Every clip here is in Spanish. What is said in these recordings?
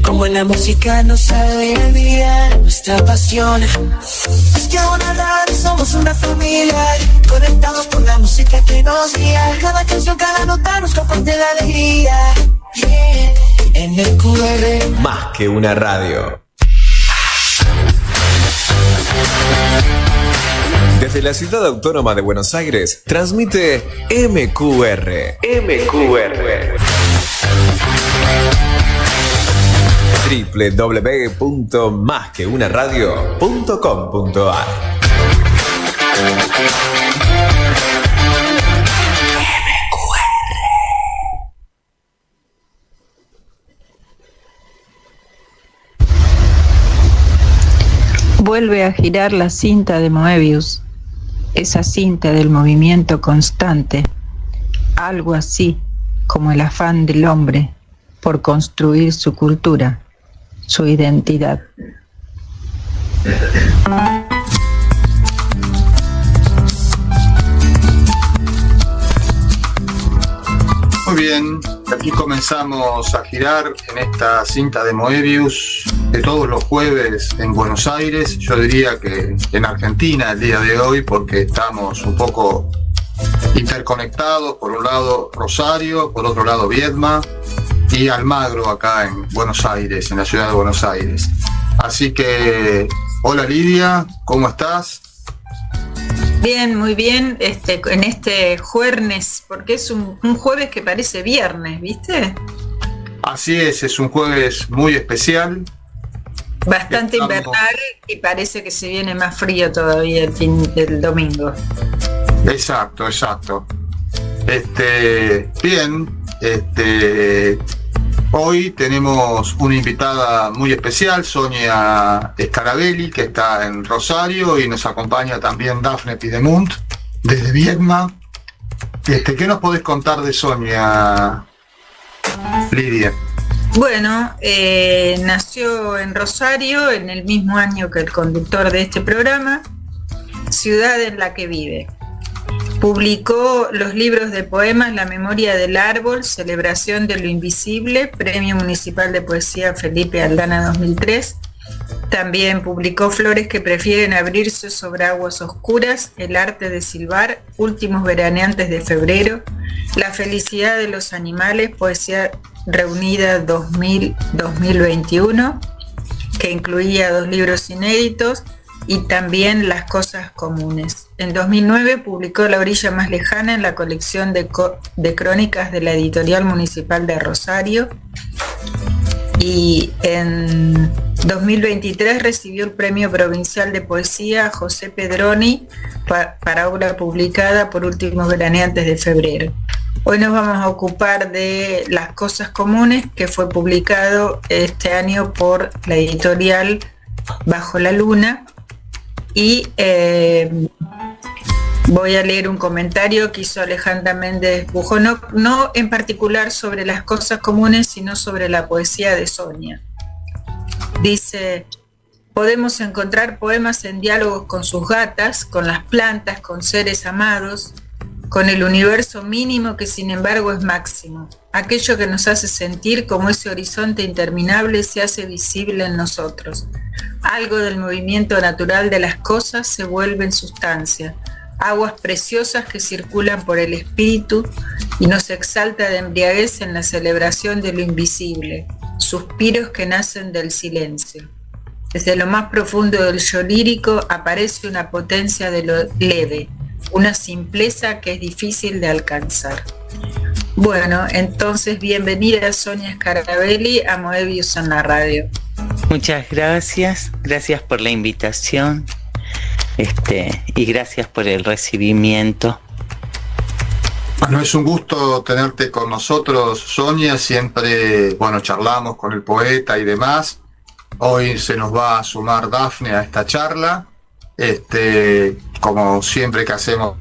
Como en la música nos alivia nuestra pasión. Es que una radio somos una familia, conectados por la música que nos guía. Cada canción, cada nota nos comparte la alegría. Yeah. MQR. Más que una radio. Desde la ciudad autónoma de Buenos Aires, transmite MQR. www.masqueunaradio.com.ar. Vuelve a girar la cinta de Moebius, esa cinta del movimiento constante, algo así como el afán del hombre por construir su cultura, su identidad. Muy bien, aquí comenzamos a girar en esta cinta de Moebius de todos los jueves en Buenos Aires, yo diría que en Argentina el día de hoy, porque estamos un poco interconectados, por un lado Rosario, por otro lado Viedma y Almagro acá en Buenos Aires, en la ciudad de Buenos Aires. Así que, hola Lidia, ¿cómo estás? Bien, muy bien, en este jueves, porque es un jueves que parece viernes, ¿viste? Así es un jueves muy especial. Bastante invernal y parece que se viene más frío todavía el domingo. Exacto. Bien, hoy tenemos una invitada muy especial, Sonia Scarabelli, que está en Rosario, y nos acompaña también Dafne Pidemunt desde Viedma. ¿Qué nos podés contar de Sonia, Lidia? Bueno, nació en Rosario en el mismo año que el conductor de este programa, ciudad en la que vive. Publicó los libros de poemas La memoria del árbol, Celebración de lo invisible, Premio Municipal de Poesía Felipe Aldana 2003. También publicó Flores que prefieren abrirse sobre aguas oscuras, El arte de silbar, Últimos veraneantes de febrero, La felicidad de los animales, Poesía reunida 2021, que incluía 2 libros inéditos, y también Las cosas comunes. En 2009 publicó La orilla más lejana en la colección de crónicas de la Editorial Municipal de Rosario, y en 2023 recibió el Premio Provincial de Poesía José Pedroni para obra publicada por Últimos veraneantes de febrero. Hoy nos vamos a ocupar de Las cosas comunes, que fue publicado este año por la editorial Bajo la Luna, y voy a leer un comentario que hizo Alejandra Méndez Bujo, no en particular sobre Las cosas comunes, sino sobre la poesía de Sonia. Dice: podemos encontrar poemas en diálogos con sus gatas, con las plantas, con seres amados, con el universo mínimo que sin embargo es máximo, aquello que nos hace sentir como ese horizonte interminable se hace visible en nosotros. Algo del movimiento natural de las cosas se vuelve en sustancia, aguas preciosas que circulan por el espíritu y nos exalta de embriaguez en la celebración de lo invisible, suspiros que nacen del silencio. Desde lo más profundo del yo lírico aparece una potencia de lo leve, una simpleza que es difícil de alcanzar. Bueno, entonces bienvenida Sonia Scarabelli a Moebius en la radio. Muchas gracias por la invitación, y gracias por el recibimiento. Bueno, es un gusto tenerte con nosotros, Sonia. Siempre, charlamos con el poeta y demás. Hoy se nos va a sumar Dafne a esta charla, como siempre que hacemos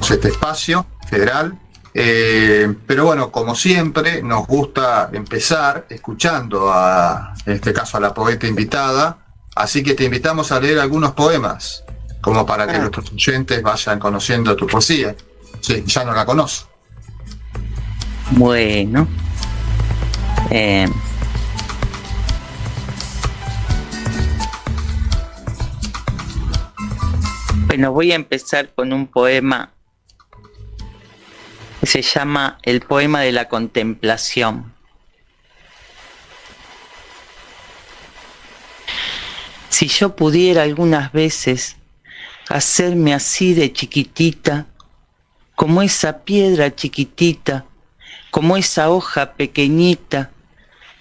este espacio federal. Pero bueno, como siempre, nos gusta empezar escuchando en este caso a la poeta invitada, así que te invitamos a leer algunos poemas, como para que nuestros oyentes vayan conociendo tu poesía. Sí, ya no la conocen. Bueno, Bueno, voy a empezar con un poema que se llama El poema de la contemplación. Si yo pudiera algunas veces hacerme así de chiquitita, como esa piedra chiquitita, como esa hoja pequeñita,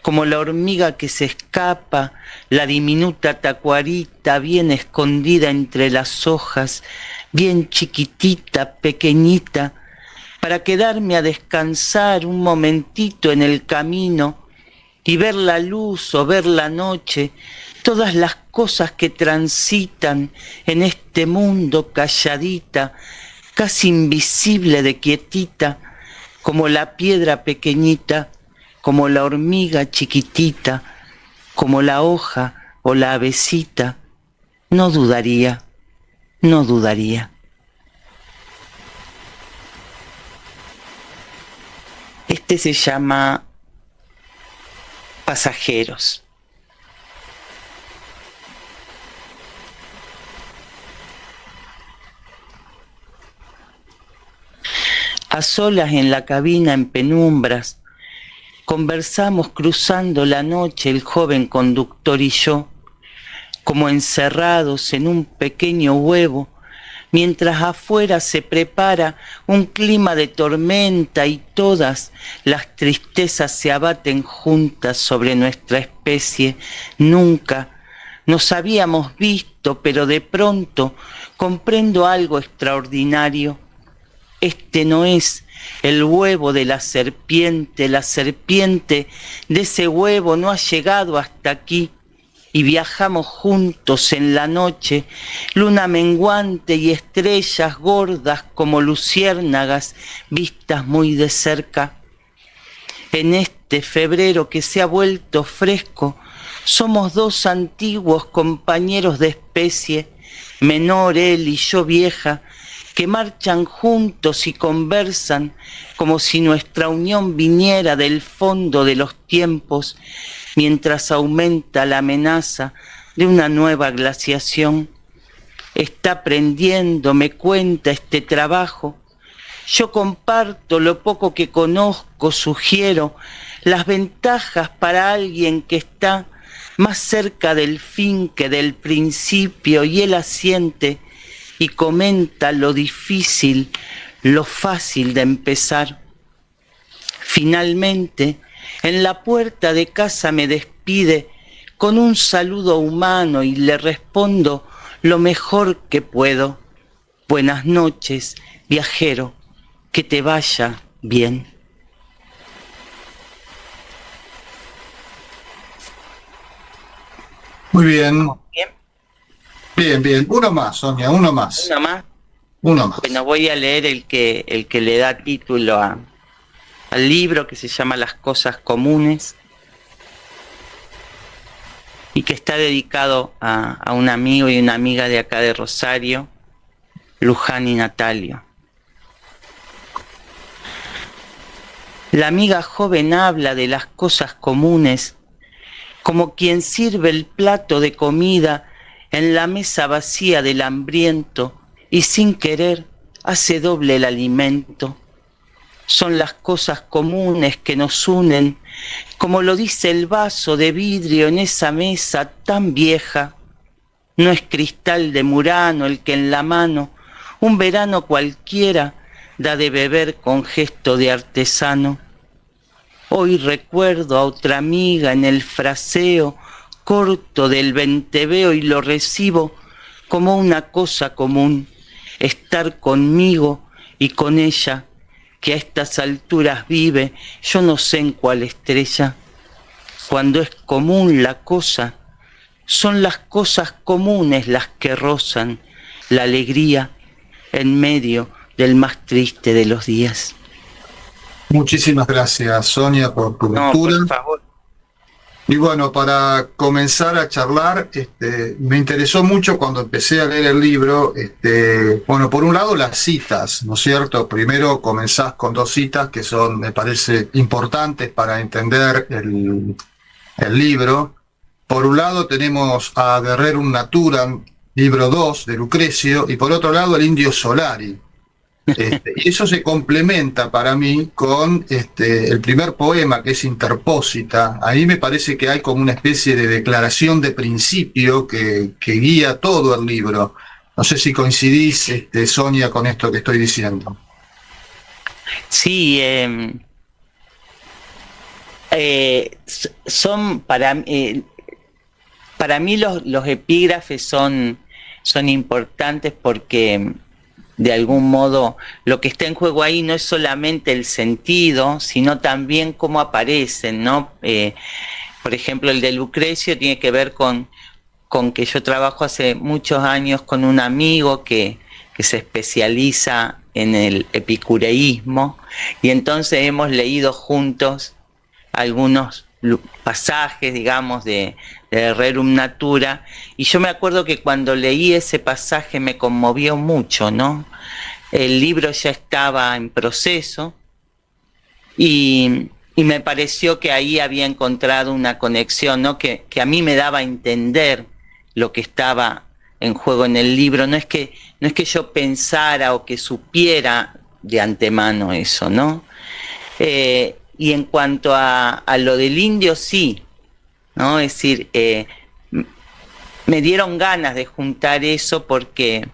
como la hormiga que se escapa, la diminuta tacuarita bien escondida entre las hojas, bien chiquitita, pequeñita, para quedarme a descansar un momentito en el camino y ver la luz o ver la noche, todas las cosas que transitan en este mundo calladita, casi invisible de quietita, como la piedra pequeñita, como la hormiga chiquitita, como la hoja o la avecita, no dudaría, no dudaría. Este se llama Pasajeros. A solas en la cabina en penumbras, conversamos cruzando la noche el joven conductor y yo, como encerrados en un pequeño huevo, mientras afuera se prepara un clima de tormenta y todas las tristezas se abaten juntas sobre nuestra especie. Nunca nos habíamos visto, pero de pronto comprendo algo extraordinario. Este no es el huevo de la serpiente de ese huevo no ha llegado hasta aquí y viajamos juntos en la noche, luna menguante y estrellas gordas como luciérnagas vistas muy de cerca. En este febrero que se ha vuelto fresco, somos dos antiguos compañeros de especie, menor él y yo vieja, que marchan juntos y conversan como si nuestra unión viniera del fondo de los tiempos, mientras aumenta la amenaza de una nueva glaciación. Está aprendiendo, me cuenta este trabajo. Yo comparto lo poco que conozco, sugiero las ventajas para alguien que está más cerca del fin que del principio, y él asiente y comenta lo difícil, lo fácil de empezar. Finalmente, en la puerta de casa me despide con un saludo humano y le respondo lo mejor que puedo. Buenas noches, viajero, que te vaya bien. Muy bien. Bien. Uno más, Sonia, uno más. ¿Uno más? Uno más. Bueno, voy a leer el que le da título al libro, que se llama Las cosas comunes y que está dedicado a un amigo y una amiga de acá de Rosario, Luján y Natalio. La amiga joven habla de las cosas comunes como quien sirve el plato de comida en la mesa vacía del hambriento y sin querer hace doble el alimento. Son las cosas comunes que nos unen, como lo dice el vaso de vidrio en esa mesa tan vieja. No es cristal de Murano el que en la mano, un verano cualquiera, da de beber con gesto de artesano. Hoy recuerdo a otra amiga en el fraseo corto del venteveo y lo recibo como una cosa común, estar conmigo y con ella, que a estas alturas vive, yo no sé en cuál estrella. Cuando es común la cosa, son las cosas comunes las que rozan la alegría en medio del más triste de los días. Muchísimas gracias, Sonia, por tu lectura. Por favor. Y bueno, para comenzar a charlar, me interesó mucho cuando empecé a leer el libro, bueno, por un lado las citas, ¿no es cierto? Primero comenzás con dos citas que son, me parece, importantes para entender el libro. Por un lado tenemos a Guerrerum Naturam, libro 2 de Lucrecio, y por otro lado el Indio Solari. Y eso se complementa para mí con el primer poema, que es Interpósita. Ahí me parece que hay como una especie de declaración de principio que guía todo el libro. No sé si coincidís, Sonia, con esto que estoy diciendo. Sí, son para mí los epígrafes son importantes porque de algún modo lo que está en juego ahí no es solamente el sentido, sino también cómo aparecen, ¿no? Por ejemplo, el de Lucrecio tiene que ver con que yo trabajo hace muchos años con un amigo que se especializa en el epicureísmo, y entonces hemos leído juntos algunos pasajes, digamos, de Rerum Natura, y yo me acuerdo que cuando leí ese pasaje me conmovió mucho, ¿no? El libro ya estaba en proceso y me pareció que ahí había encontrado una conexión, ¿no? Que a mí me daba a entender lo que estaba en juego en el libro. No es que yo pensara o que supiera de antemano eso, ¿no? Y en cuanto a lo del indio, sí, ¿no? Es decir, me dieron ganas de juntar eso porque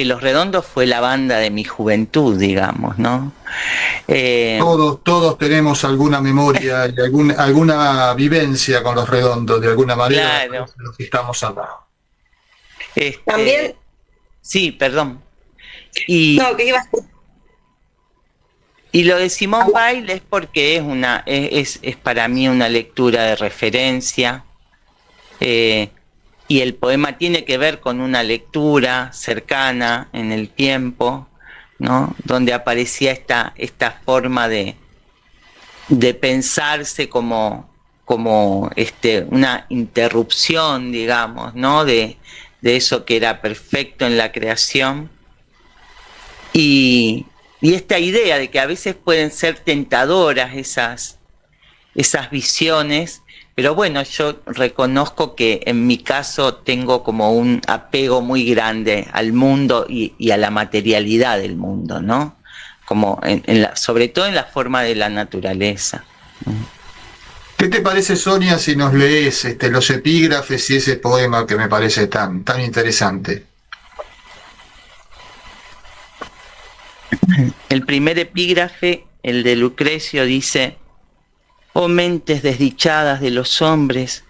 Los Redondos fue la banda de mi juventud, digamos, ¿no? Todos tenemos alguna memoria y alguna vivencia con Los Redondos, de alguna manera, claro. De los que estamos hablando. También. Sí, perdón. No, que ibas. Y lo de Simone Weil es porque es para mí una lectura de referencia, y el poema tiene que ver con una lectura cercana en el tiempo, ¿no? Donde aparecía esta forma de pensarse como una interrupción, digamos, ¿no? De eso que era perfecto en la creación, y esta idea de que a veces pueden ser tentadoras esas visiones, pero bueno, yo reconozco que en mi caso tengo como un apego muy grande al mundo y a la materialidad del mundo, ¿no? Como sobre todo en la forma de la naturaleza. ¿Qué te parece, Sonia, si nos lees los epígrafes y ese poema que me parece tan interesante? El primer epígrafe, el de Lucrecio, dice: oh mentes desdichadas de los hombres,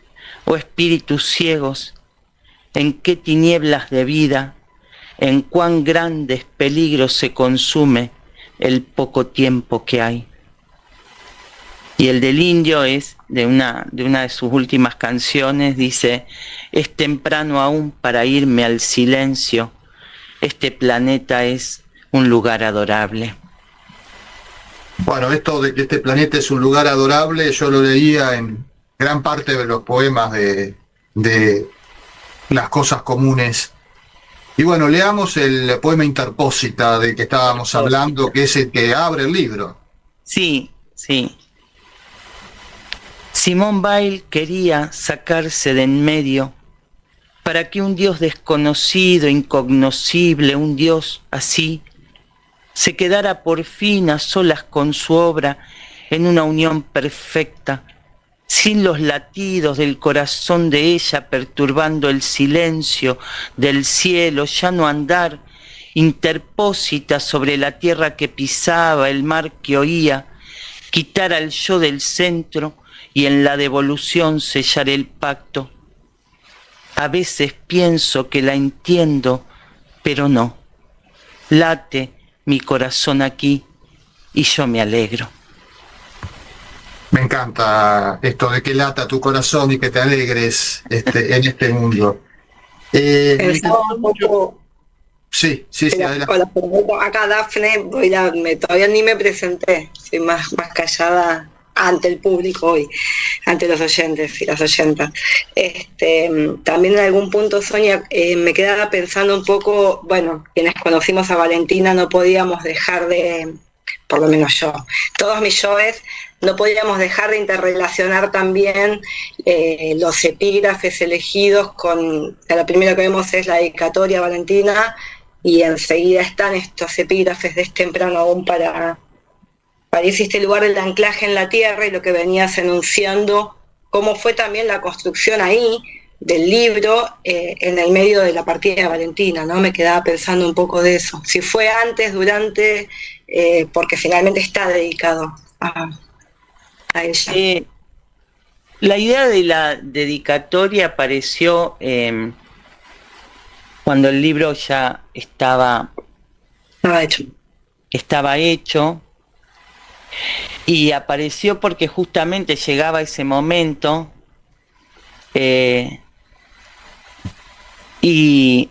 oh espíritus ciegos, en qué tinieblas de vida, en cuán grandes peligros se consume el poco tiempo que hay. Y el del indio es de una de sus últimas canciones, dice: es temprano aún para irme al silencio, este planeta es un lugar adorable. Bueno, esto de que este planeta es un lugar adorable, yo lo leía en gran parte de los poemas de Las Cosas Comunes. Y bueno, leamos el poema Interpósita de que estábamos hablando, que es el que abre el libro. Sí. Simone Weil quería sacarse de en medio para que un Dios desconocido, incognoscible, un Dios así, se quedara por fin a solas con su obra en una unión perfecta, sin los latidos del corazón de ella perturbando el silencio del cielo, ya no andar interpósita sobre la tierra que pisaba, el mar que oía, quitar al yo del centro y en la devolución sellar el pacto. A veces pienso que la entiendo, pero no. Late mi corazón aquí y yo me alegro. Me encanta esto de que lata tu corazón y que te alegres en este mundo. Pensaba un poco. Sí, adelante. Hola, acá Dafne, todavía ni me presenté, soy más callada ante el público hoy, ante los oyentes y las oyentas. También en algún punto, Sonia, me quedaba pensando un poco, bueno, quienes conocimos a Valentina no podíamos dejar de por lo menos yo. Todos mis yoes no podíamos dejar de interrelacionar también los epígrafes elegidos con, lo primero que vemos es la dedicatoria a Valentina, y enseguida están estos epígrafes de Es temprano aún para irse este lugar del anclaje en la tierra, y lo que venías enunciando, cómo fue también la construcción ahí del libro en el medio de la partida de Valentina, ¿no? Me quedaba pensando un poco de eso, si fue antes, durante, porque finalmente está dedicado a ella. La idea de la dedicatoria apareció cuando el libro ya estaba hecho, y apareció porque justamente llegaba ese momento, y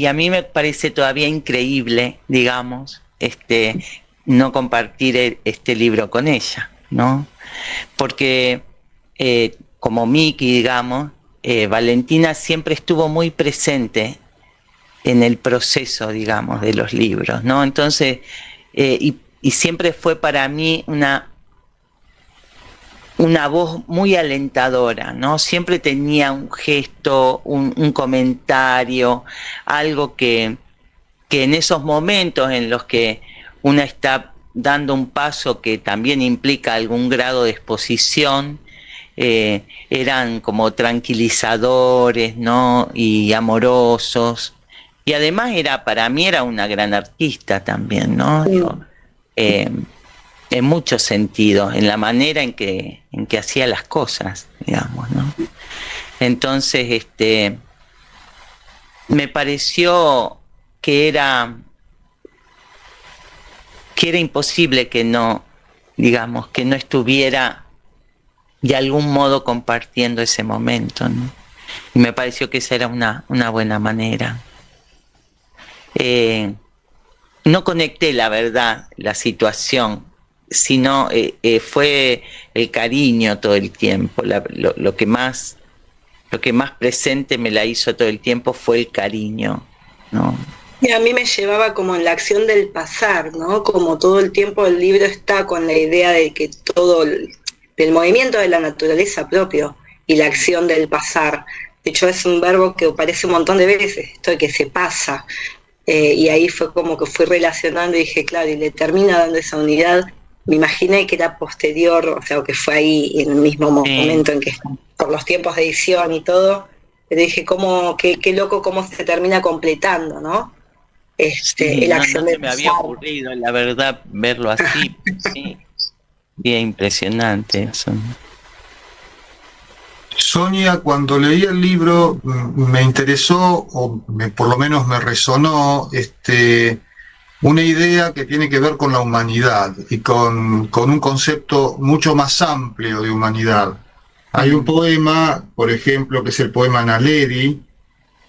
a mí me parece todavía increíble, digamos, no compartir este libro con ella, ¿no? Porque como Miki, digamos, Valentina siempre estuvo muy presente en el proceso, digamos, de los libros, ¿no? Entonces, y siempre fue para mí una voz muy alentadora, ¿no? Siempre tenía un gesto, un comentario, algo que en esos momentos en los que una está dando un paso que también implica algún grado de exposición, eran como tranquilizadores, ¿no? Y amorosos. Y además para mí era una gran artista también, ¿no? Digo, en muchos sentidos, en la manera en que hacía las cosas, digamos, ¿no? Entonces, me pareció que era imposible que no, digamos, que no estuviera de algún modo compartiendo ese momento, ¿no? Y me pareció que esa era una buena manera. No conecté, la verdad, la situación, sino fue el cariño todo el tiempo. Lo que más presente me la hizo todo el tiempo fue el cariño, ¿no? Y a mí me llevaba como en la acción del pasar, ¿no? Como todo el tiempo el libro está con la idea de que del movimiento de la naturaleza propio y la acción del pasar. De hecho, es un verbo que aparece un montón de veces, esto de que se pasa. Y ahí fue como que fui relacionando y dije, claro, y le termina dando esa unidad. Me imaginé que era posterior, o sea, que fue ahí en el mismo momento en que, por los tiempos de edición y todo, pero dije, qué loco cómo se termina completando, ¿no? La acción no se me había ocurrido, la verdad, verlo así. Sí, bien impresionante eso. Sonia, cuando leí el libro me interesó, por lo menos me resonó, una idea que tiene que ver con la humanidad y con un concepto mucho más amplio de humanidad. Hay un poema, por ejemplo, que es el poema Naledi,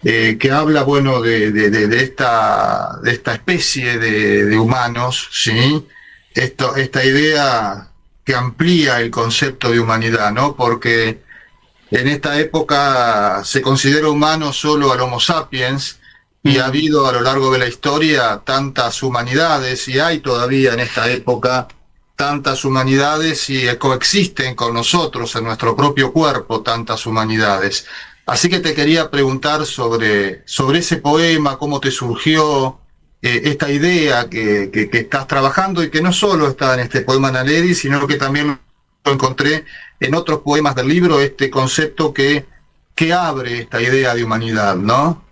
que habla, bueno, de esta especie de humanos, ¿sí? Esta idea que amplía el concepto de humanidad, ¿no? Porque en esta época se considera humano solo al Homo sapiens, y ha habido a lo largo de la historia tantas humanidades, y hay todavía en esta época tantas humanidades, y coexisten con nosotros en nuestro propio cuerpo tantas humanidades. Así que te quería preguntar sobre ese poema, cómo te surgió esta idea que estás trabajando, y que no solo está en este poema Naledi, sino que también lo encontré en otros poemas del libro, este concepto que abre esta idea de humanidad, ¿no?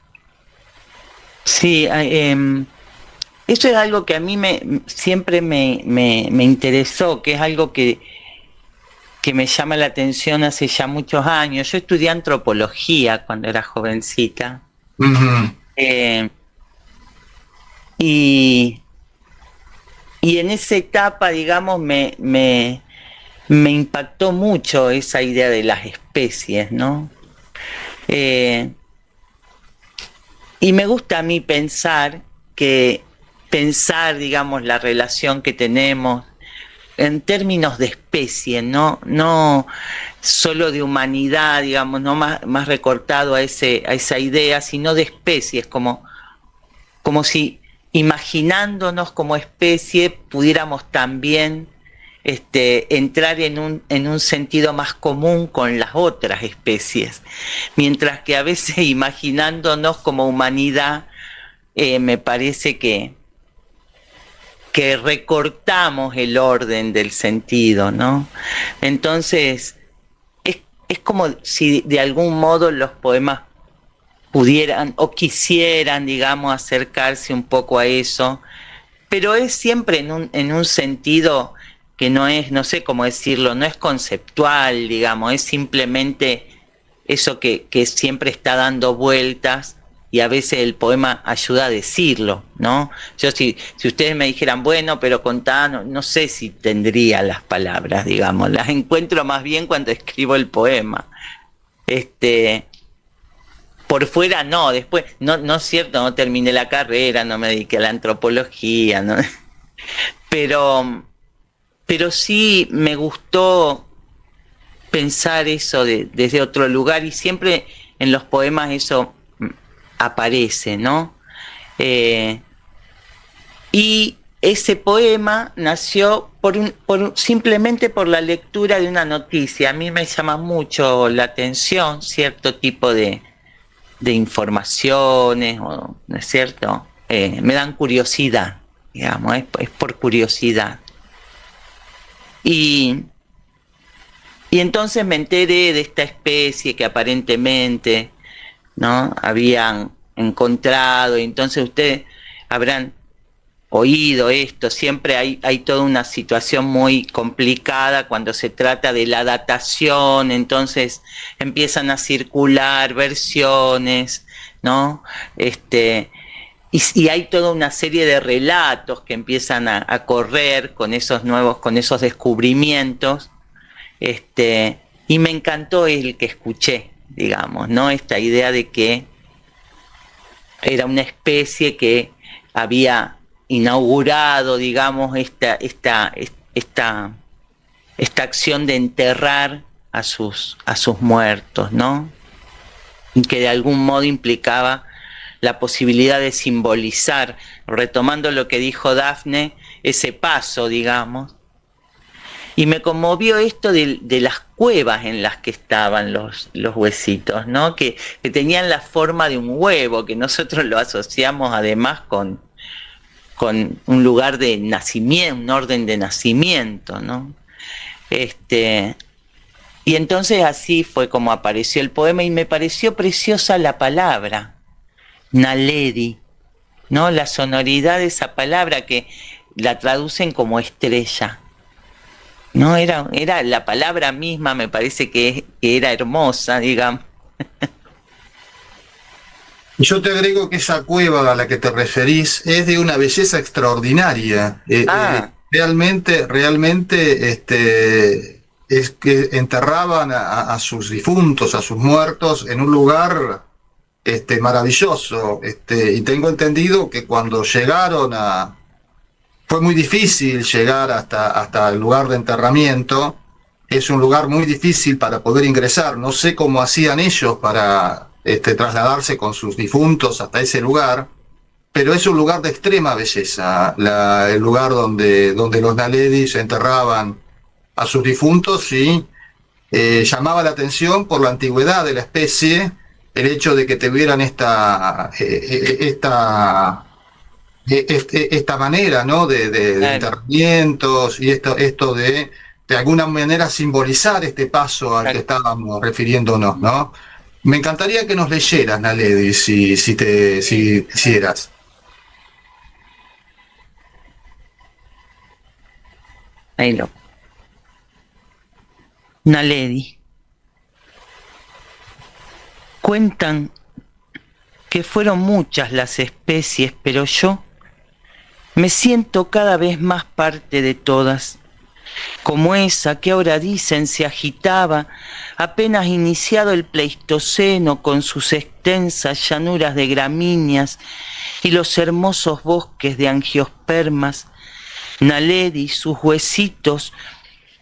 Sí, eso es algo que a mí siempre me interesó, que es algo que me llama la atención hace ya muchos años. Yo estudié antropología cuando era jovencita. Uh-huh. Y en esa etapa, digamos, me impactó mucho esa idea de las especies, ¿no? Y me gusta a mí pensar, digamos, la relación que tenemos en términos de especie, no solo de humanidad, digamos, no más recortado a esa idea, sino de especies, como si imaginándonos como especie, pudiéramos también entrar en un sentido más común con las otras especies, mientras que a veces imaginándonos como humanidad, me parece que recortamos el orden del sentido, ¿no? Entonces, es como si de algún modo los poemas pudieran o quisieran, digamos, acercarse un poco a eso, pero es siempre en un sentido que no es, no sé cómo decirlo, no es conceptual, digamos, es simplemente eso que siempre está dando vueltas y a veces el poema ayuda a decirlo, ¿no? Yo si ustedes me dijeran, bueno, pero contá, no sé si tendría las palabras, digamos, las encuentro más bien cuando escribo el poema. Por fuera no, después, no es cierto, no terminé la carrera, no me dediqué a la antropología, ¿no? Pero sí me gustó pensar eso desde otro lugar, y siempre en los poemas eso aparece, ¿no? Y ese poema nació simplemente por la lectura de una noticia. A mí me llama mucho la atención cierto tipo de informaciones, ¿no es cierto? Me dan curiosidad, digamos, es por curiosidad. Y entonces me enteré de esta especie que aparentemente, ¿no?, habían encontrado, y entonces ustedes habrán oído esto. Siempre hay toda una situación muy complicada cuando se trata de la datación, entonces empiezan a circular versiones, ¿no? Y hay toda una serie de relatos que empiezan a correr con esos descubrimientos, y me encantó el que escuché, digamos, ¿no? Esta idea de que era una especie que había inaugurado, digamos, esta acción de enterrar a sus muertos, ¿no? Y que de algún modo implicaba la posibilidad de simbolizar, retomando lo que dijo Dafne, ese paso, digamos. Y me conmovió esto de las cuevas en las que estaban los huesitos, ¿no? Que tenían la forma de un huevo, que nosotros lo asociamos además con un lugar de nacimiento, un orden de nacimiento, ¿no? Y entonces así fue como apareció el poema, y me pareció preciosa la palabra, Naledi, ¿no? La sonoridad de esa palabra que la traducen como estrella. No, era la palabra misma, me parece que era hermosa, digamos. Yo te agrego que esa cueva a la que te referís es de una belleza extraordinaria. Realmente es que enterraban a sus difuntos, a sus muertos, en un lugar maravilloso. Y tengo entendido que cuando llegaron fue muy difícil llegar hasta el lugar de enterramiento. Es un lugar muy difícil para poder ingresar. No sé cómo hacían ellos para trasladarse con sus difuntos hasta ese lugar, pero es un lugar de extrema belleza, el lugar donde los Naledis enterraban a sus difuntos, y llamaba la atención por la antigüedad de la especie, el hecho de que tuvieran esta manera, ¿no?, de enterramientos, y esto de alguna manera simbolizar este paso al que estábamos refiriéndonos, ¿no? Me encantaría que nos leyeras, Naledi, si quisieras. Ahí lo. Naledi. Cuentan que fueron muchas las especies, pero yo me siento cada vez más parte de todas, como esa que ahora dicen se agitaba apenas iniciado el Pleistoceno con sus extensas llanuras de gramíneas y los hermosos bosques de angiospermas. Naledi, sus huesitos,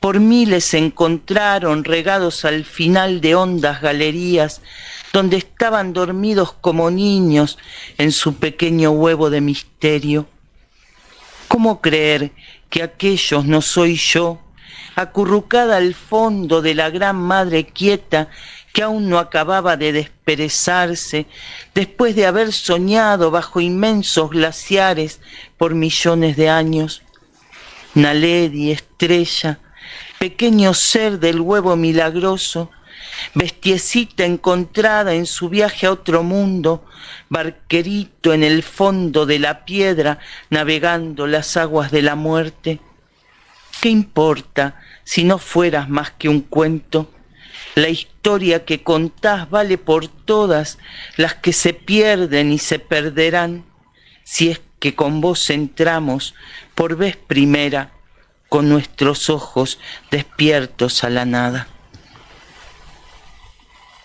por miles se encontraron regados al final de hondas galerías donde estaban dormidos como niños en su pequeño huevo de misterio. ¿Cómo creer que aquellos no soy yo, acurrucada al fondo de la gran madre quieta que aún no acababa de desperezarse después de haber soñado bajo inmensos glaciares por millones de años? Naledi, estrella, pequeño ser del huevo milagroso, bestiecita encontrada en su viaje a otro mundo, barquerito en el fondo de la piedra navegando las aguas de la muerte. ¿Qué importa si no fueras más que un cuento? La historia que contás vale por todas las que se pierden y se perderán, si es que con vos entramos por vez primera con nuestros ojos despiertos a la nada.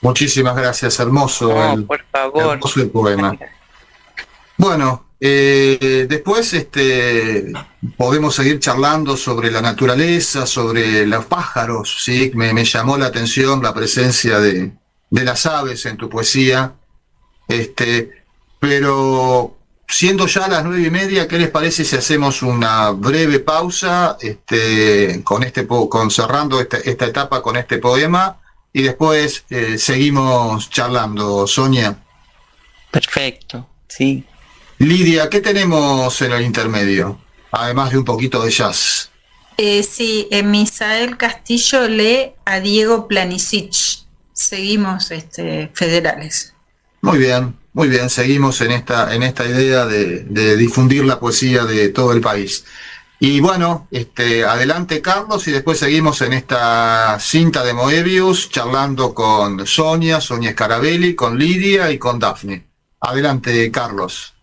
Muchísimas gracias, hermoso. Por favor. Hermoso el poema. Bueno, después podemos seguir charlando sobre la naturaleza, sobre los pájaros, ¿sí? Me llamó la atención la presencia de las aves en tu poesía, pero siendo ya las 9:30, ¿qué les parece si hacemos una breve pausa, cerrando esta etapa con este poema, y después seguimos charlando, Sonia? Perfecto, sí. Lidia, ¿qué tenemos en el intermedio? Además de un poquito de jazz. Sí, Misael Castillo lee a Diego Planisic. Seguimos federales. Muy bien, seguimos en esta idea de difundir la poesía de todo el país. Y bueno, adelante Carlos, y después seguimos en esta cinta de Moebius charlando con Sonia Scarabelli, con Lidia y con Dafne. Adelante Carlos.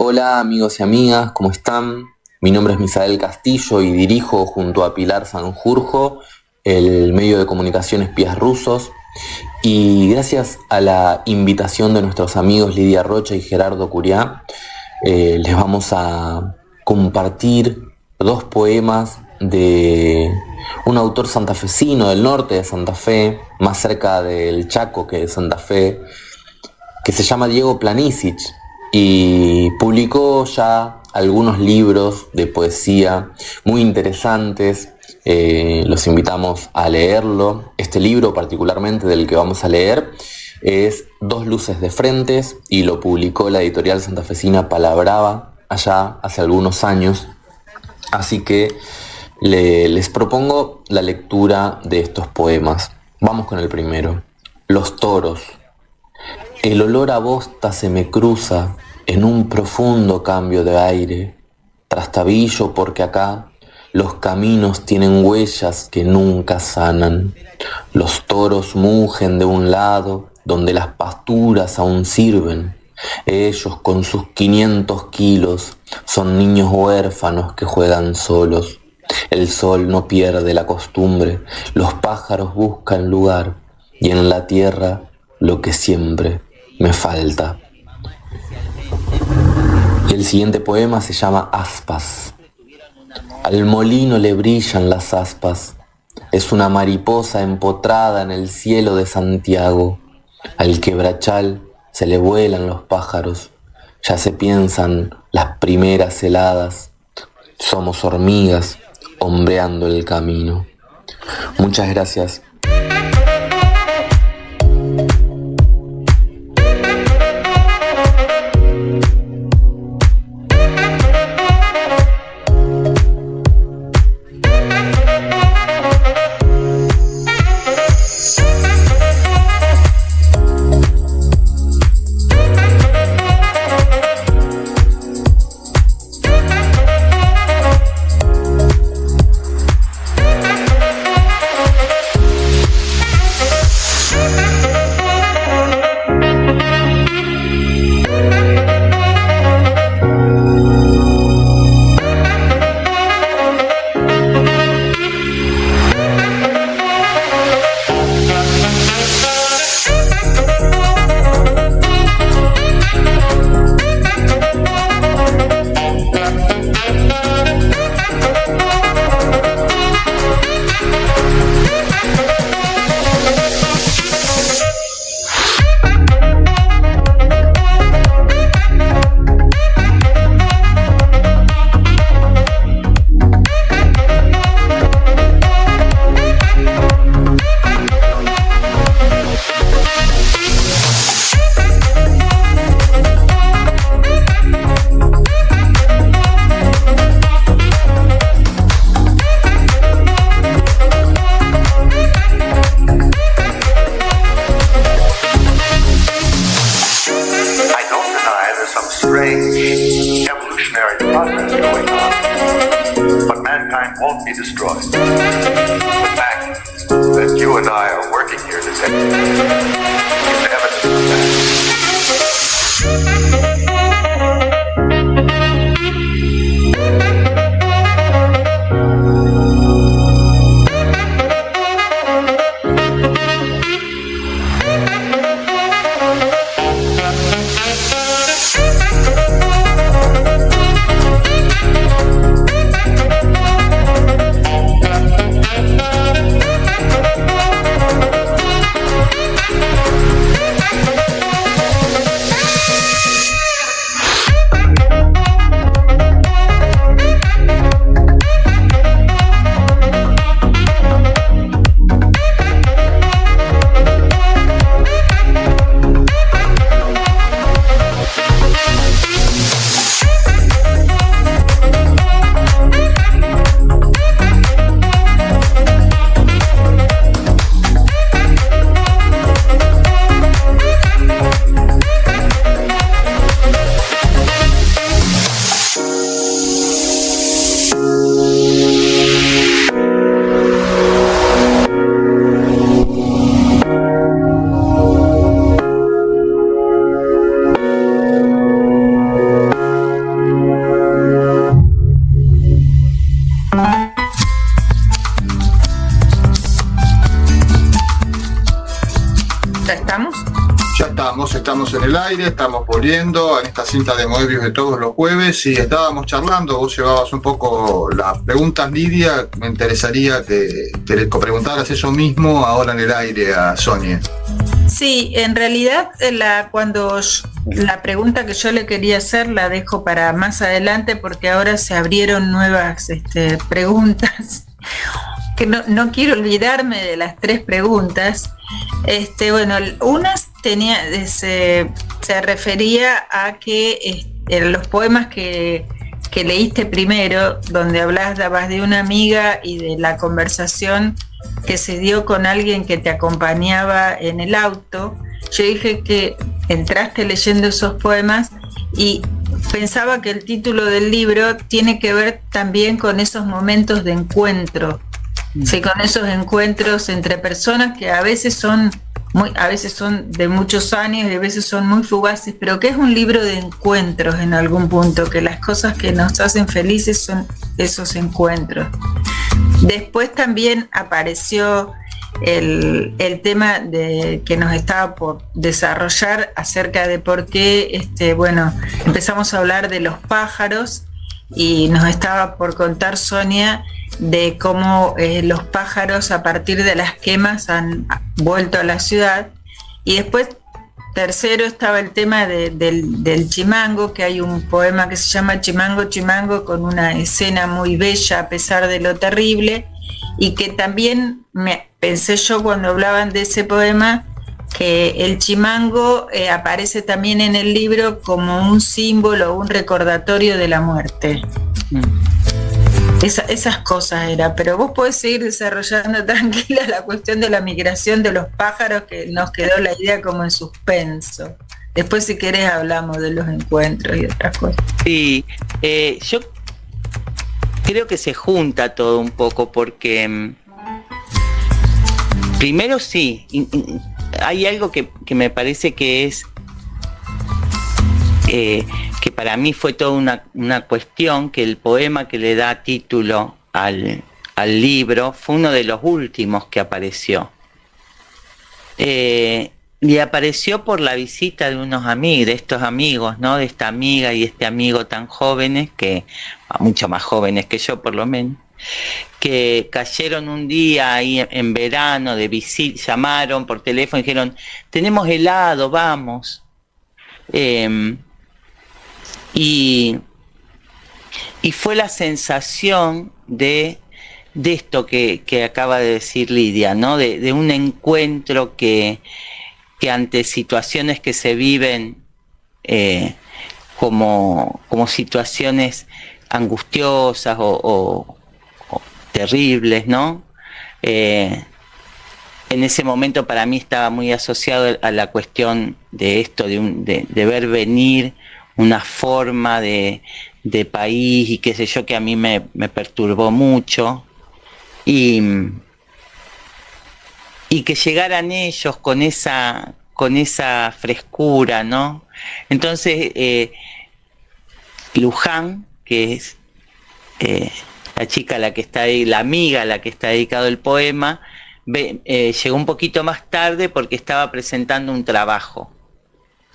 Hola amigos y amigas, ¿cómo están? Mi nombre es Misael Castillo y dirijo junto a Pilar Sanjurjo el medio de comunicación Espías Rusos, y gracias a la invitación de nuestros amigos Lidia Rocha y Gerardo Curiá, les vamos a compartir dos poemas de un autor santafesino del norte de Santa Fe, más cerca del Chaco que de Santa Fe, que se llama Diego Planisic y publicó ya algunos libros de poesía muy interesantes. Los invitamos a leerlo. Este libro particularmente del que vamos a leer es Dos luces de frentes y lo publicó la editorial santafesina Palabrava allá hace algunos años. Así que les propongo la lectura de estos poemas. Vamos con el primero. Los toros. El olor a bosta se me cruza en un profundo cambio de aire. Trastabillo porque acá los caminos tienen huellas que nunca sanan. Los toros mugen de un lado donde las pasturas aún sirven. Ellos con sus 500 kilos son niños huérfanos que juegan solos. El sol no pierde la costumbre, los pájaros buscan lugar y en la tierra lo que siempre me falta. Y el siguiente poema se llama Aspas. Al molino le brillan las aspas, es una mariposa empotrada en el cielo de Santiago. Al quebrachal se le vuelan los pájaros, ya se piensan las primeras heladas. Somos hormigas hombreando el camino. Muchas gracias. estamos en el aire, estamos volviendo en esta cinta de Moebius de todos los jueves y estábamos charlando, vos llevabas un poco las preguntas, Lidia, me interesaría que le preguntaras eso mismo ahora en el aire a Sonia. Sí, en realidad la pregunta que yo le quería hacer la dejo para más adelante porque ahora se abrieron nuevas preguntas. Que no quiero olvidarme de las 3 preguntas. Bueno, una se refería a que los poemas que leíste primero, donde hablabas de una amiga y de la conversación que se dio con alguien que te acompañaba en el auto, yo dije que entraste leyendo esos poemas y pensaba que el título del libro tiene que ver también con esos momentos de encuentro. Sí, con esos encuentros entre personas que a veces son de muchos años y a veces son muy fugaces, pero que es un libro de encuentros en algún punto, que las cosas que nos hacen felices son esos encuentros. Después también apareció el tema que nos estaba por desarrollar acerca de por qué, empezamos a hablar de los pájaros y nos estaba por contar Sonia de cómo los pájaros a partir de las quemas han vuelto a la ciudad. Y después, tercero, estaba el tema del chimango, que hay un poema que se llama Chimango, Chimango, con una escena muy bella a pesar de lo terrible, y que también pensé yo cuando hablaban de ese poema, que el chimango aparece también en el libro como un símbolo, un recordatorio de la muerte. Esas cosas era, pero vos podés seguir desarrollando tranquila la cuestión de la migración de los pájaros, que nos quedó la idea como en suspenso. Después, si querés, hablamos de los encuentros y otras cosas. Sí, yo creo que se junta todo un poco porque primero sí, hay algo que me parece que es que para mí fue toda una cuestión, que el poema que le da título al libro fue uno de los últimos que apareció. Y apareció por la visita de unos amigos, de estos amigos, ¿no? De esta amiga y este amigo tan jóvenes, mucho más jóvenes que yo por lo menos, que cayeron un día ahí en verano de visita, llamaron por teléfono y dijeron, tenemos helado, vamos. Y fue la sensación de esto que acaba de decir Lidia, ¿no? De un encuentro que ante situaciones que se viven como situaciones angustiosas o terribles, ¿no? En ese momento para mí estaba muy asociado a la cuestión de esto, de ver venir una forma de país y qué sé yo, que a mí me perturbó mucho, y que llegaran ellos con esa frescura, ¿no? Entonces Luján, que es la chica a la que está ahí, la amiga a la que está dedicado el poema, llegó un poquito más tarde porque estaba presentando un trabajo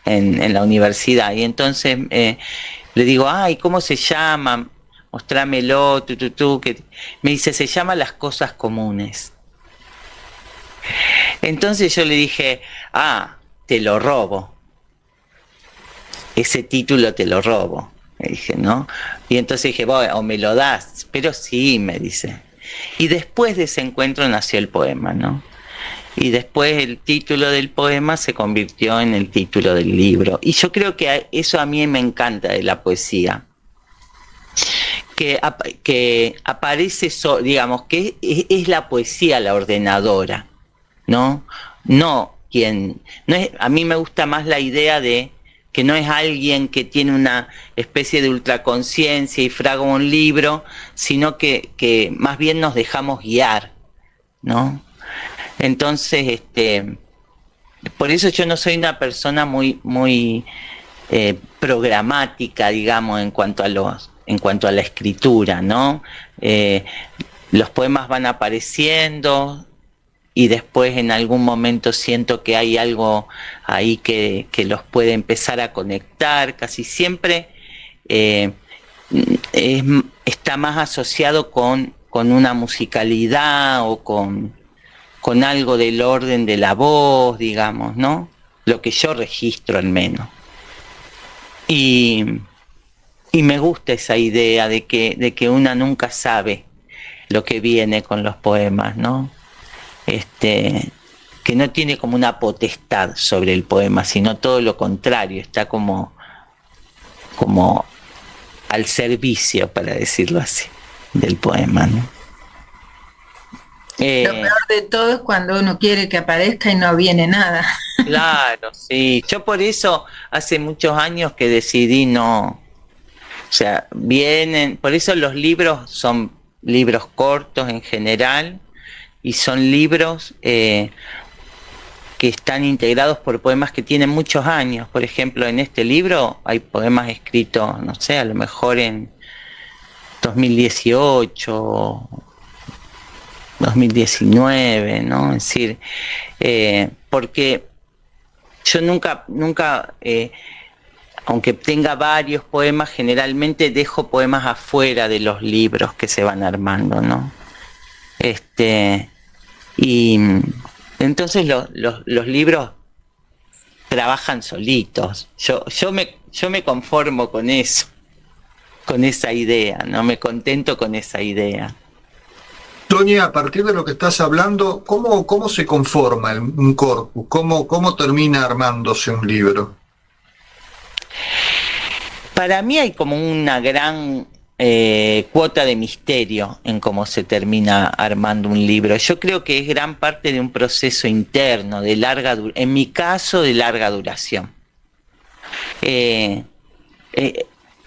en la universidad, y entonces le digo, ay, ¿cómo se llama? Mostrámelo, que me dice, se llama Las Cosas Comunes. Entonces yo le dije, te lo robo, ese título te lo robo, le dije, ¿no? Y entonces dije, bueno, o me lo das, pero sí, me dice. Y después de ese encuentro nació el poema, ¿no? Y después el título del poema se convirtió en el título del libro. Y yo creo que eso a mí me encanta de la poesía, que aparece, digamos, que es la poesía la ordenadora, ¿no? A mí me gusta más la idea de que no es alguien que tiene una especie de ultraconciencia y fraga un libro, sino que más bien nos dejamos guiar, ¿no? Entonces, por eso yo no soy una persona muy programática, digamos, en cuanto a la escritura, ¿no? Los poemas van apareciendo, y después en algún momento siento que hay algo ahí que los puede empezar a conectar. Casi siempre está más asociado con una musicalidad o con algo del orden de la voz, digamos, ¿no? Lo que yo registro al menos. Y me gusta esa idea de que una nunca sabe lo que viene con los poemas, ¿no? Que no tiene como una potestad sobre el poema, sino todo lo contrario, está como al servicio, para decirlo así, del poema, ¿no? Lo peor de todo es cuando uno quiere que aparezca y no viene nada. Claro, sí. Yo por eso hace muchos años que decidí no... O sea, por eso los libros son libros cortos en general, y son libros que están integrados por poemas que tienen muchos años. Por ejemplo, en este libro hay poemas escritos, no sé, a lo mejor en 2018, 2019, ¿no? Es decir, porque yo nunca, aunque tenga varios poemas, generalmente dejo poemas afuera de los libros que se van armando, ¿no? Y entonces los libros trabajan solitos. Yo me conformo con eso, con esa idea, ¿no? Me contento con esa idea. Toña, a partir de lo que estás hablando, ¿cómo se conforma un corpus? ¿Cómo termina armándose un libro? Para mí hay como una gran cuota de misterio en cómo se termina armando un libro. Yo creo que es gran parte de un proceso interno, en mi caso, de larga duración.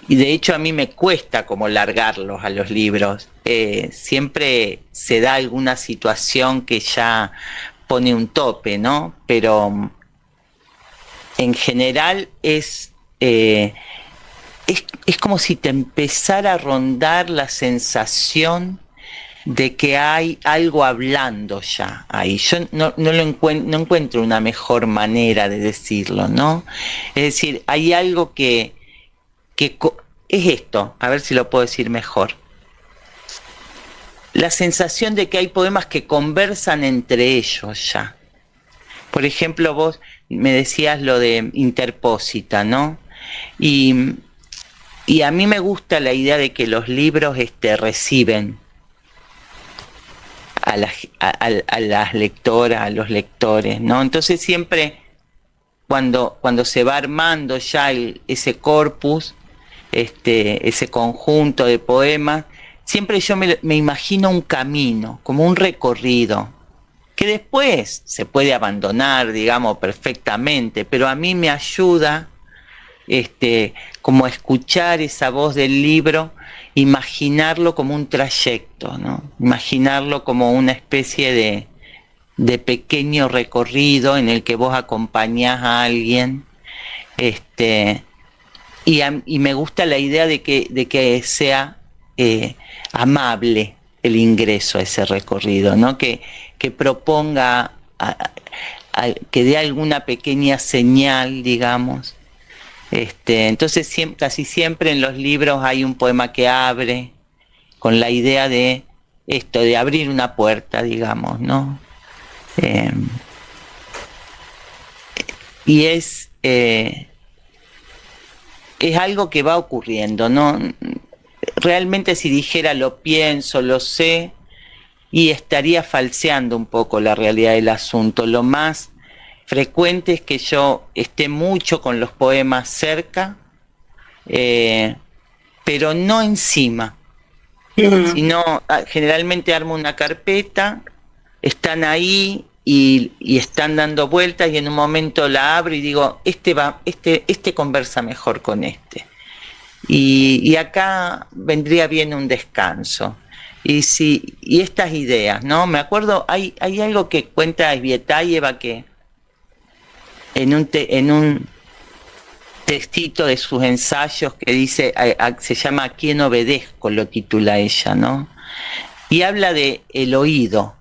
Y de hecho a mí me cuesta como largarlos a los libros. Siempre se da alguna situación que ya pone un tope, ¿no? Pero en general es como si te empezara a rondar la sensación de que hay algo hablando ya ahí. Yo no encuentro una mejor manera de decirlo, ¿no? Es decir, hay algo que es esto, a ver si lo puedo decir mejor. La sensación de que hay poemas que conversan entre ellos ya. Por ejemplo, vos me decías lo de Interpósita, ¿no? Y a mí me gusta la idea de que los libros reciben a las lectoras, a los lectores, ¿no? Entonces siempre cuando se va armando ya ese corpus, ese conjunto de poemas, siempre yo me imagino un camino, como un recorrido, que después se puede abandonar, digamos, perfectamente, pero a mí me ayuda como a escuchar esa voz del libro, imaginarlo como un trayecto, ¿no? Imaginarlo como una especie de pequeño recorrido en el que vos acompañás a alguien, y me gusta la idea de que sea amable el ingreso a ese recorrido, ¿no? Que proponga, que dé alguna pequeña señal, digamos. Entonces casi siempre en los libros hay un poema que abre con la idea de abrir una puerta, digamos, ¿no? Y es algo que va ocurriendo, ¿no? Realmente si dijera lo pienso, lo sé, y estaría falseando un poco la realidad del asunto. Lo más frecuente es que yo esté mucho con los poemas cerca, pero no encima, sino generalmente armo una carpeta, están ahí y están dando vueltas, y en un momento la abro y digo, este conversa mejor con este. Y acá vendría bien un descanso. Y estas ideas, ¿no? Me acuerdo, hay algo que cuenta Svietaeva, que en un textito de sus ensayos que dice, se llama ¿A quién obedezco?, lo titula ella, ¿no? Y habla de el oído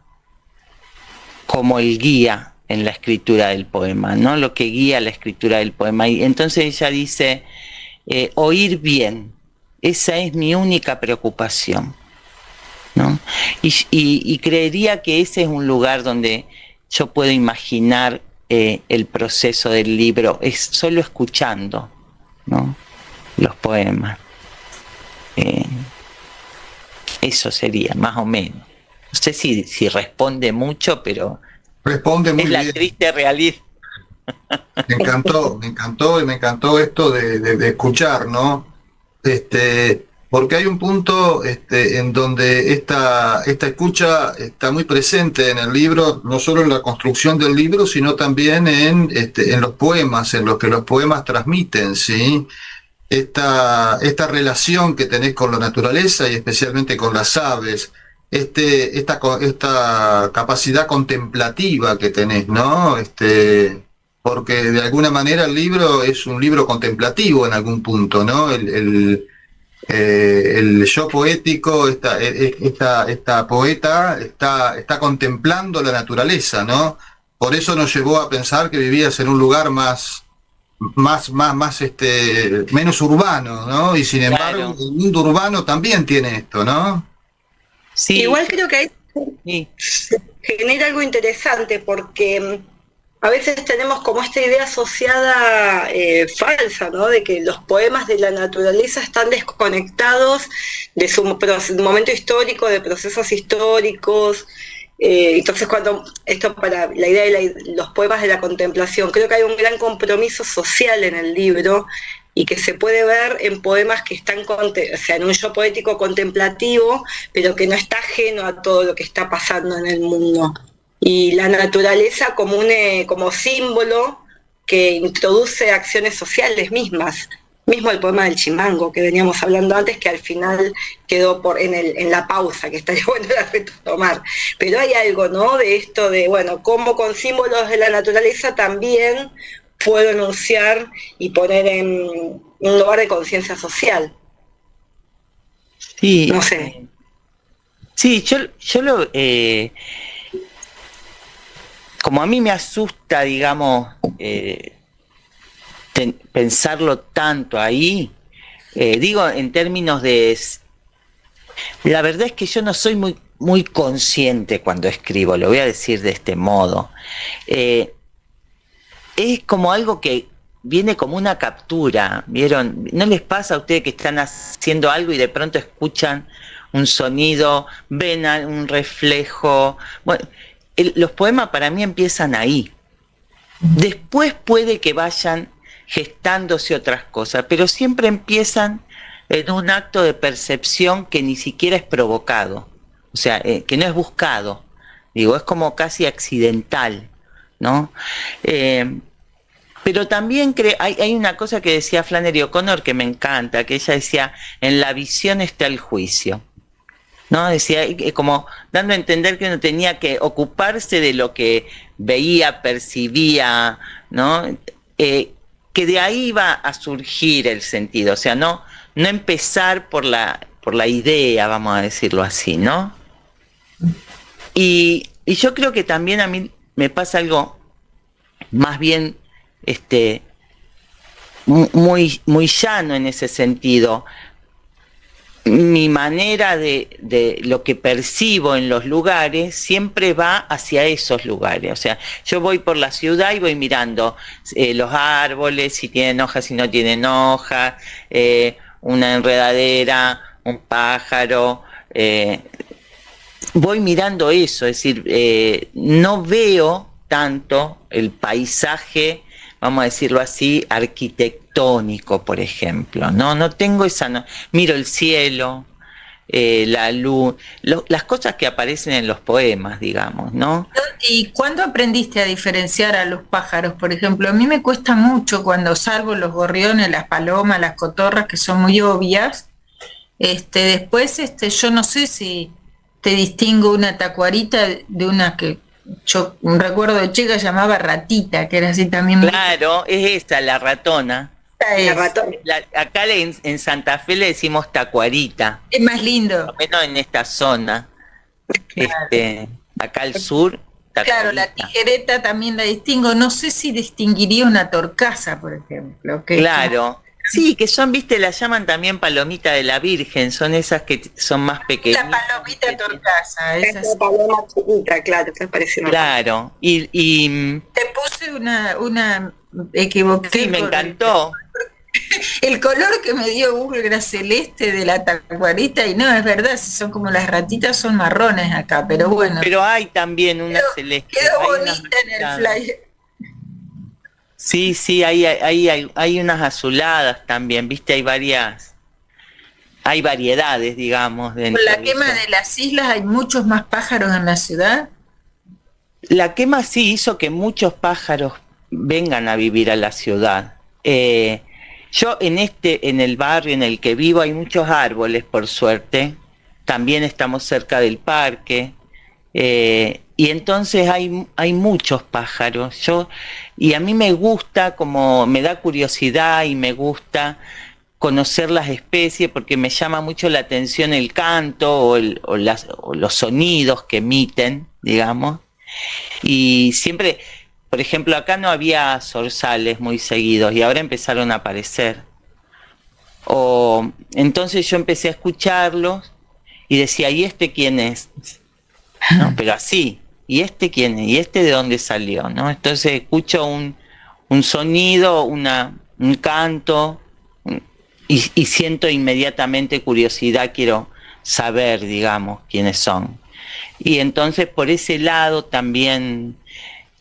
como el guía en la escritura del poema, ¿no? Lo que guía la escritura del poema. Y entonces ella dice, oír bien, esa es mi única preocupación, ¿no? Y creería que ese es un lugar donde yo puedo imaginar el proceso del libro, es solo escuchando, ¿no? Los poemas. Eso sería, más o menos. No sé si responde mucho, pero Responde muy es la bien. triste realidad. Me encantó y me encantó esto de escuchar, ¿no? Porque hay un punto en donde esta escucha está muy presente en el libro, no solo en la construcción del libro, sino también en los poemas, en los que los poemas transmiten, ¿sí? Esta relación que tenés con la naturaleza y especialmente con las aves, esta capacidad contemplativa que tenés, ¿no? Porque de alguna manera el libro es un libro contemplativo en algún punto, ¿no? El yo poético, esta poeta está contemplando la naturaleza, ¿no? Por eso nos llevó a pensar que vivías en un lugar menos urbano, ¿no? Y sin embargo, Claro. el mundo urbano también tiene esto, ¿no? Sí, Igual creo que ahí sí, genera algo interesante porque a veces tenemos como esta idea asociada falsa, ¿no? De que los poemas de la naturaleza están desconectados de su momento histórico, de procesos históricos. Entonces, esto para la idea de los poemas de la contemplación, creo que hay un gran compromiso social en el libro y que se puede ver en poemas que están, en un yo poético contemplativo, pero que no está ajeno a todo lo que está pasando en el mundo. Y la naturaleza como símbolo que introduce acciones sociales mismas. Mismo el poema del Chimango que veníamos hablando antes, que al final quedó en la pausa, que estaría bueno retomar. Pero hay algo, ¿no? De esto de, bueno, cómo con símbolos de la naturaleza también puedo enunciar y poner en un lugar de conciencia social. sí. No sé. Sí, yo lo... como a mí me asusta, digamos, pensarlo tanto ahí, digo en términos de... La verdad es que yo no soy muy consciente cuando escribo, lo voy a decir de este modo. Es como algo que viene como una captura, ¿vieron? ¿No les pasa a ustedes que están haciendo algo y de pronto escuchan un sonido, ven un reflejo? Bueno, los poemas para mí empiezan ahí. Después puede que vayan gestándose otras cosas, pero siempre empiezan en un acto de percepción que ni siquiera es provocado, o sea, que no es buscado, digo, es como casi accidental, ¿no? Pero también hay una cosa que decía Flannery O'Connor que me encanta, que ella decía, en la visión está el juicio, ¿no? Decía, como dando a entender que uno tenía que ocuparse de lo que veía, percibía, ¿no? Que de ahí va a surgir el sentido, o sea, no empezar por la idea, vamos a decirlo así, ¿no? Y yo creo que también a mí me pasa algo más bien muy llano en ese sentido. Mi manera de lo que percibo en los lugares siempre va hacia esos lugares. O sea, yo voy por la ciudad y voy mirando los árboles, si tienen hojas, si no tienen hojas, una enredadera, un pájaro. Voy mirando eso, es decir, no veo tanto el paisaje, vamos a decirlo así, arquitectónico, por ejemplo, no tengo esa, miro el cielo, la luz, las cosas que aparecen en los poemas, digamos, ¿no? ¿Y cuándo aprendiste a diferenciar a los pájaros, por ejemplo? A mí me cuesta mucho cuando salvo los gorriones, las palomas, las cotorras, que son muy obvias. Después, yo no sé si te distingo una tacuarita de una que yo recuerdo de chica llamaba ratita, que era así también. Claro, es esa, la ratona. La ratona. Acá en Santa Fe le decimos tacuarita. Es más lindo. Por lo menos en esta zona. Claro. Acá al sur Claro, la tijereta también la distingo. No sé si distinguiría una torcaza, por ejemplo. Claro. Sí, que son, viste, la llaman también palomita de la Virgen, son esas que son más pequeñas. La palomita torcaza, esa es la paloma chiquita, claro, te parece una Claro, y te puse una equivoqué. Sí, me encantó. El color que me dio Google era celeste de la tacuarita, y no, es verdad, si son como las ratitas son marrones acá, pero bueno. Pero hay también una celeste. Quedó bonita en el flyer. Sí, hay unas azuladas también, viste, hay variedades, digamos. Con la quema de las islas hay muchos más pájaros en la ciudad. La quema sí hizo que muchos pájaros vengan a vivir a la ciudad. Yo en el barrio en el que vivo hay muchos árboles, por suerte. También estamos cerca del parque. Y entonces hay muchos pájaros. Y a mí me gusta, como me da curiosidad y me gusta conocer las especies porque me llama mucho la atención el canto o los sonidos que emiten, digamos. Y siempre, por ejemplo, acá no había zorzales muy seguidos y ahora empezaron a aparecer. Entonces yo empecé a escucharlos y decía, ¿y este quién es? No, pero así, ¿y este quién es? ¿Y este de dónde salió? ¿No? Entonces escucho un sonido, un canto y siento inmediatamente curiosidad, quiero saber, digamos, quiénes son. Y entonces por ese lado también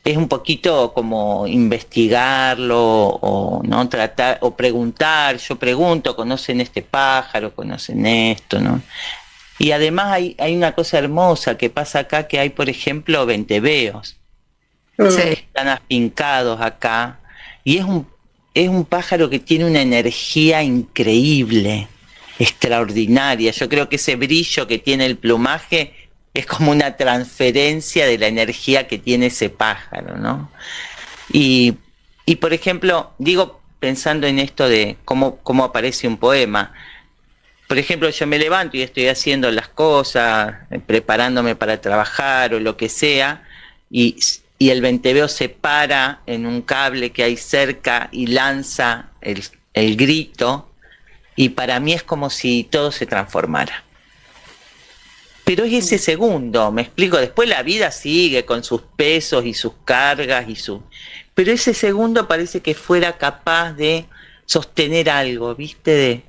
es un poquito como investigarlo o no tratar o preguntar. Yo pregunto, ¿conocen este pájaro? ¿Conocen esto? ¿No? Y además hay una cosa hermosa que pasa acá, que hay, por ejemplo, venteveos. Sí. Están afincados acá y es un pájaro que tiene una energía increíble, extraordinaria. Yo creo que ese brillo que tiene el plumaje es como una transferencia de la energía que tiene ese pájaro, ¿no? Y por ejemplo, digo, pensando en esto de cómo aparece un poema. Por ejemplo, yo me levanto y estoy haciendo las cosas, preparándome para trabajar o lo que sea, y el venteveo se para en un cable que hay cerca y lanza el grito, y para mí es como si todo se transformara. Pero es ese segundo, me explico, después la vida sigue con sus pesos y sus cargas pero ese segundo parece que fuera capaz de sostener algo, ¿viste?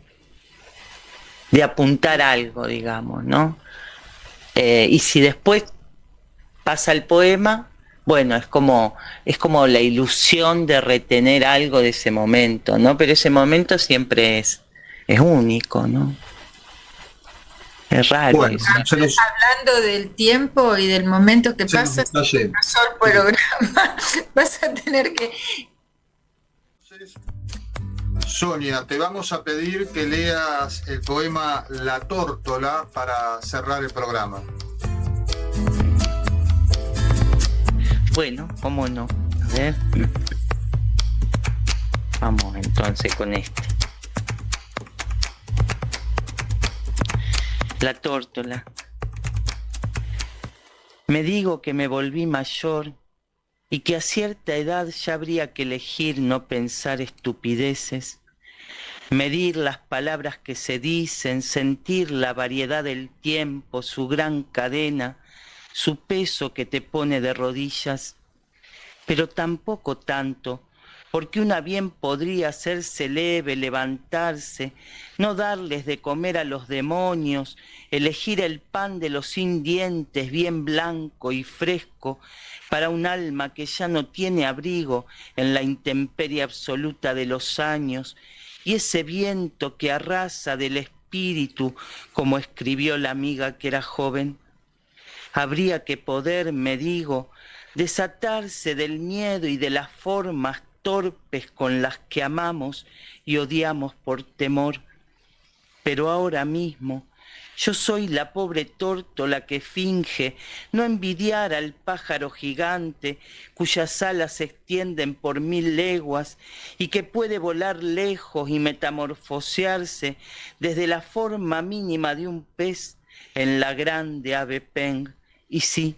De apuntar algo, digamos, ¿no? Y si después pasa el poema, bueno, es como la ilusión de retener algo de ese momento, ¿no? Pero ese momento siempre es único, ¿no? Es raro. Bueno, eso. Hablando del tiempo y del momento que pasa, si pasó el programa, vas a tener que... Sonia, te vamos a pedir que leas el poema La Tórtola para cerrar el programa. Bueno, cómo no. A ver. Vamos entonces con este. La tórtola. Me digo que me volví mayor y que a cierta edad ya habría que elegir no pensar estupideces, medir las palabras que se dicen, sentir la variedad del tiempo, su gran cadena, su peso que te pone de rodillas, pero tampoco tanto, porque una bien podría hacerse leve, levantarse, no darles de comer a los demonios, elegir el pan de los sin dientes bien blanco y fresco para un alma que ya no tiene abrigo en la intemperie absoluta de los años, y ese viento que arrasa del espíritu, como escribió la amiga que era joven. Habría que poder, me digo, desatarse del miedo y de las formas torpes con las que amamos y odiamos por temor. Pero ahora mismo yo soy la pobre tórtola que finge no envidiar al pájaro gigante cuyas alas se extienden por 1000 leguas y que puede volar lejos y metamorfosearse desde la forma mínima de un pez en la grande ave Peng. Y sí,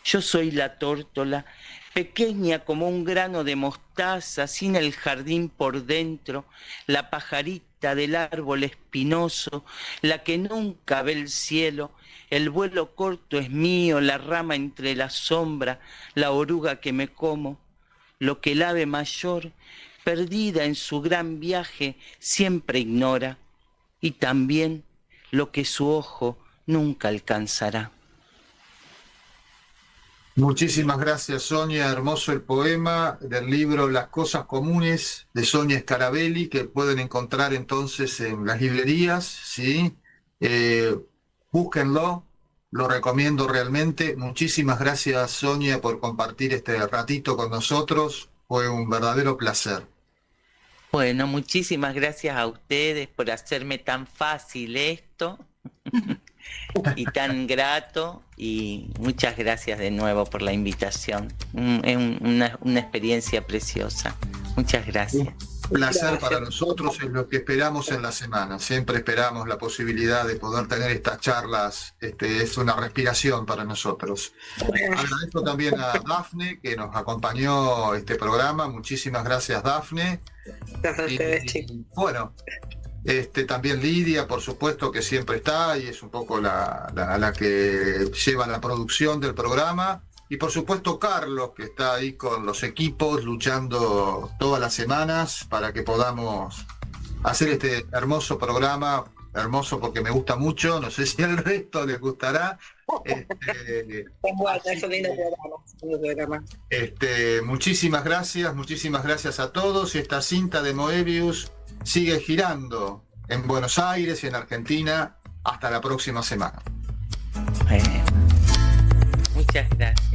Yo soy la tórtola, pequeña como un grano de mostaza, sin el jardín por dentro, la pajarita del árbol espinoso, la que nunca ve el cielo. El vuelo corto es mío, la rama entre la sombra, la oruga que me como. Lo que el ave mayor, perdida en su gran viaje, siempre ignora, y también lo que su ojo nunca alcanzará. Muchísimas gracias, Sonia. Hermoso el poema del libro Las cosas comunes de Sonia Scarabelli, que pueden encontrar entonces en las librerías, ¿sí? Búsquenlo, lo recomiendo realmente. Muchísimas gracias, Sonia, por compartir este ratito con nosotros. Fue un verdadero placer. Bueno, muchísimas gracias a ustedes por hacerme tan fácil esto y tan grato, y muchas gracias de nuevo por la invitación. Es una experiencia preciosa. Muchas gracias. Un placer para nosotros, es lo que esperamos en la semana. Siempre esperamos la posibilidad de poder tener estas charlas. Es una respiración para nosotros. Agradezco también a Dafne, que nos acompañó a este programa. Muchísimas gracias, Dafne. Gracias a ustedes, chicos. Bueno, también Lidia, por supuesto, que siempre está y es un poco la que lleva la producción del programa. Y por supuesto Carlos, que está ahí con los equipos luchando todas las semanas para que podamos hacer este hermoso programa. Hermoso porque me gusta mucho, no sé si al resto les gustará. Bueno, es un lindo programa. Muchísimas gracias a todos. Y esta cinta de Moebius sigue girando en Buenos Aires y en Argentina. Hasta la próxima semana. Muchas gracias.